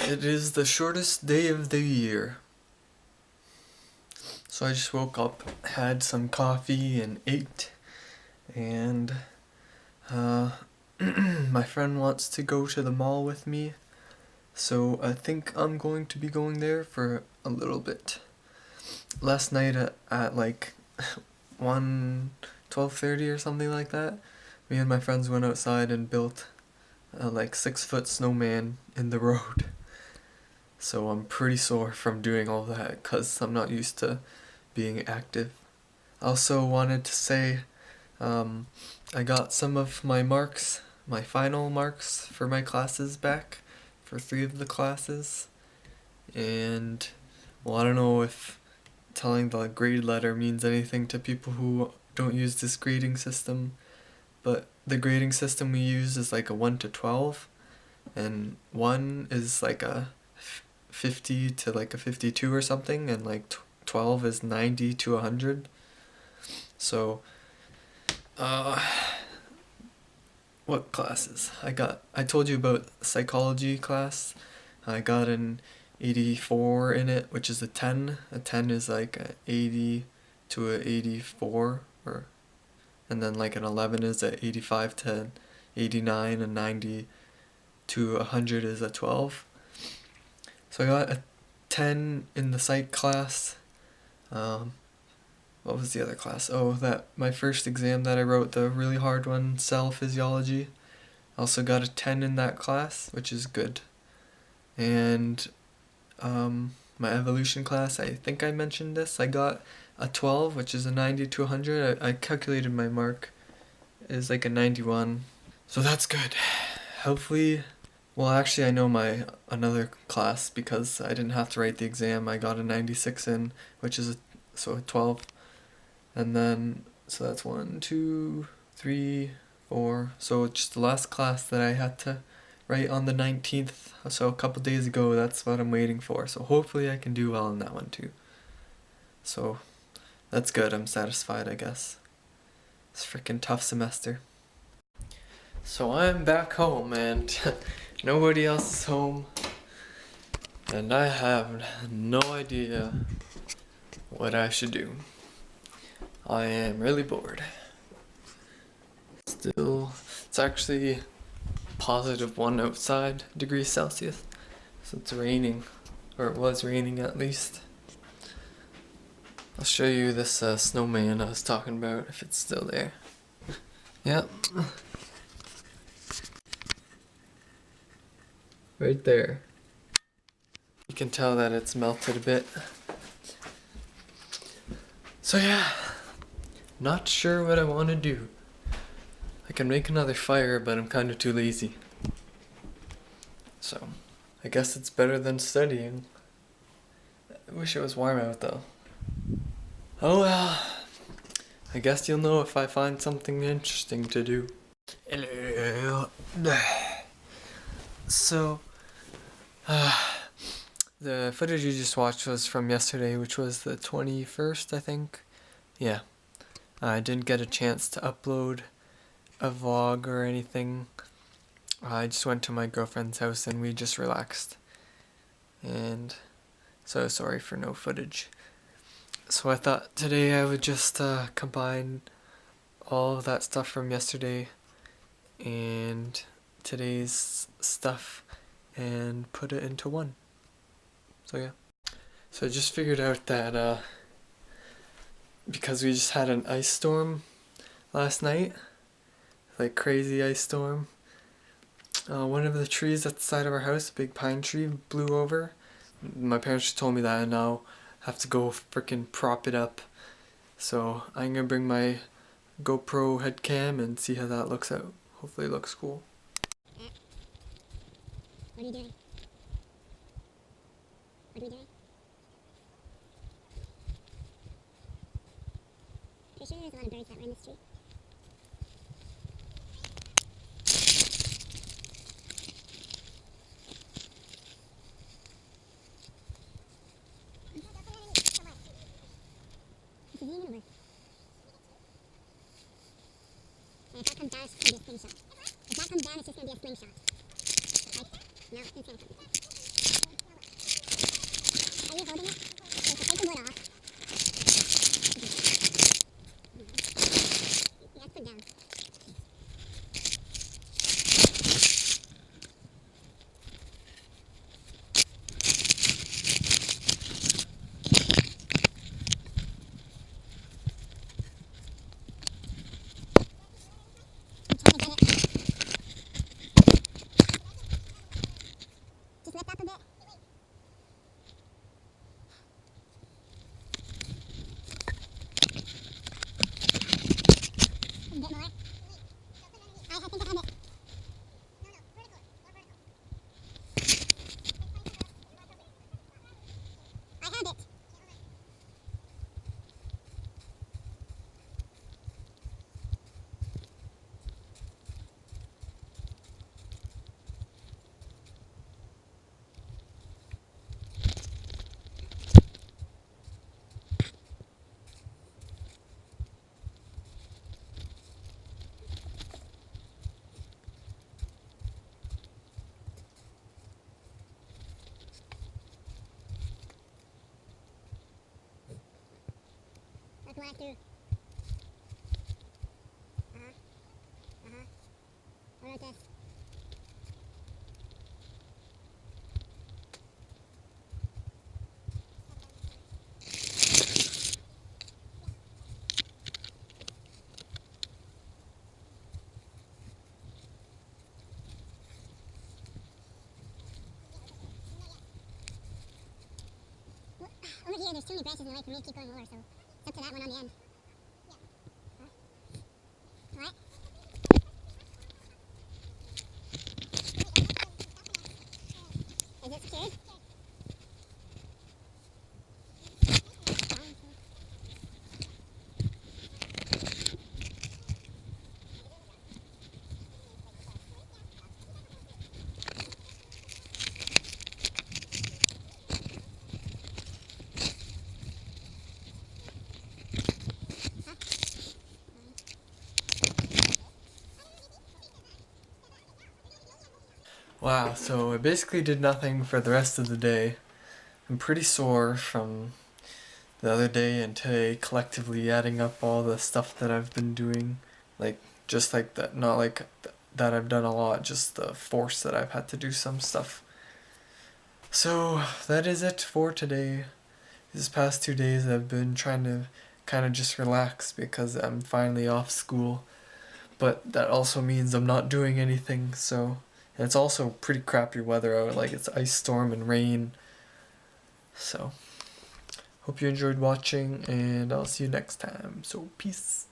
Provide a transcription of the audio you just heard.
It is the shortest day of the year. So I just woke up, had some coffee and ate, and my friend wants to go to the mall with me, so I think I'm going to be going there for a little bit. Last night at like 12:30 or something like that, me and my friends went outside and built a like 6-foot snowman in the road. So I'm pretty sore from doing all that because I'm not used to being active. I also wanted to say I got some of my marks, my final marks for my classes back for 3 of the classes. And well, I don't know if telling the grade letter means anything to people who don't use this grading system, but the grading system we use is like a 1 to 12, and 1 is like a 50 to like a 52 or something, and like 12 is 90 to 100. So what classes I told you about psychology class. I got an 84 in it, which is a 10. A 10 is like a 80 to a 84, or and then like an 11 is a 85 to 89, and 90 to 100 is a 12. So I got a 10 in the psych class. What was the other class? Oh, that my first exam that I wrote, the really hard one, cell physiology. I also got a 10 in that class, which is good. And my evolution class, I think I mentioned this, I got a 12, which is a 90 to 100. I calculated my mark is like a 91. So that's good. Hopefully, well, actually I know my another class, because I didn't have to write the exam. I got a 96 in, which is a 12. And then, so that's 1, 2, 3, 4. So just the last class that I had to write on the 19th, so a couple days ago, that's what I'm waiting for. So hopefully I can do well in that one too. So that's good, I'm satisfied, I guess. It's a freaking tough semester. So I'm back home and nobody else is home. And I have no idea what I should do. I am really bored. Still, it's actually +1 outside degrees Celsius. So it's raining, or it was raining at least. I'll show you this snowman I was talking about, if it's still there. Yep. Right there. You can tell that it's melted a bit. So yeah, not sure what I want to do. I can make another fire, but I'm kind of too lazy. So, I guess it's better than studying. I wish it was warm out though. Oh well, I guess you'll know if I find something interesting to do. Hello. So, the footage you just watched was from yesterday, which was the 21st, I think. Yeah. I didn't get a chance to upload a vlog or anything. I just went to my girlfriend's house and we just relaxed. And so sorry for no footage. So I thought today I would just combine all of that stuff from yesterday and today's stuff and put it into one. So yeah. So I just figured out that because we just had an ice storm last night, like crazy ice storm, one of the trees at the side of our house, a big pine tree, blew over. My parents just told me that, and now I have to go frickin' prop it up. So I'm gonna bring my GoPro head cam and see how that looks out. Hopefully it looks cool. What are you doing? What are we doing? Pretty sure there's a lot of birds that were in this tree. It's a universe. And if that comes down, it's just gonna be a slingshot. If that comes down, it's just gonna be a slingshot. Right? No, it's gonna come. you holding it? Okay, so take the wood off. Yeah, let's put it down. I'm trying to get it. Just lift up a bit. A bit more. I think I have it. I have it. Let's walk through. What about this? Well, over here, there's too many branches in the way for me to keep going lower, so it's up to that one on the end. What? Is it secured? Wow, so I basically did nothing for the rest of the day. I'm pretty sore from the other day and today, collectively adding up all the stuff that I've been doing. Like, just like that, not like that I've done a lot, just the force that I've had to do some stuff. So, that is it for today. These past 2 days I've been trying to kind of just relax because I'm finally off school. But that also means I'm not doing anything, so. And it's also pretty crappy weather out, like it's ice storm and rain. So, hope you enjoyed watching, and I'll see you next time. So, peace.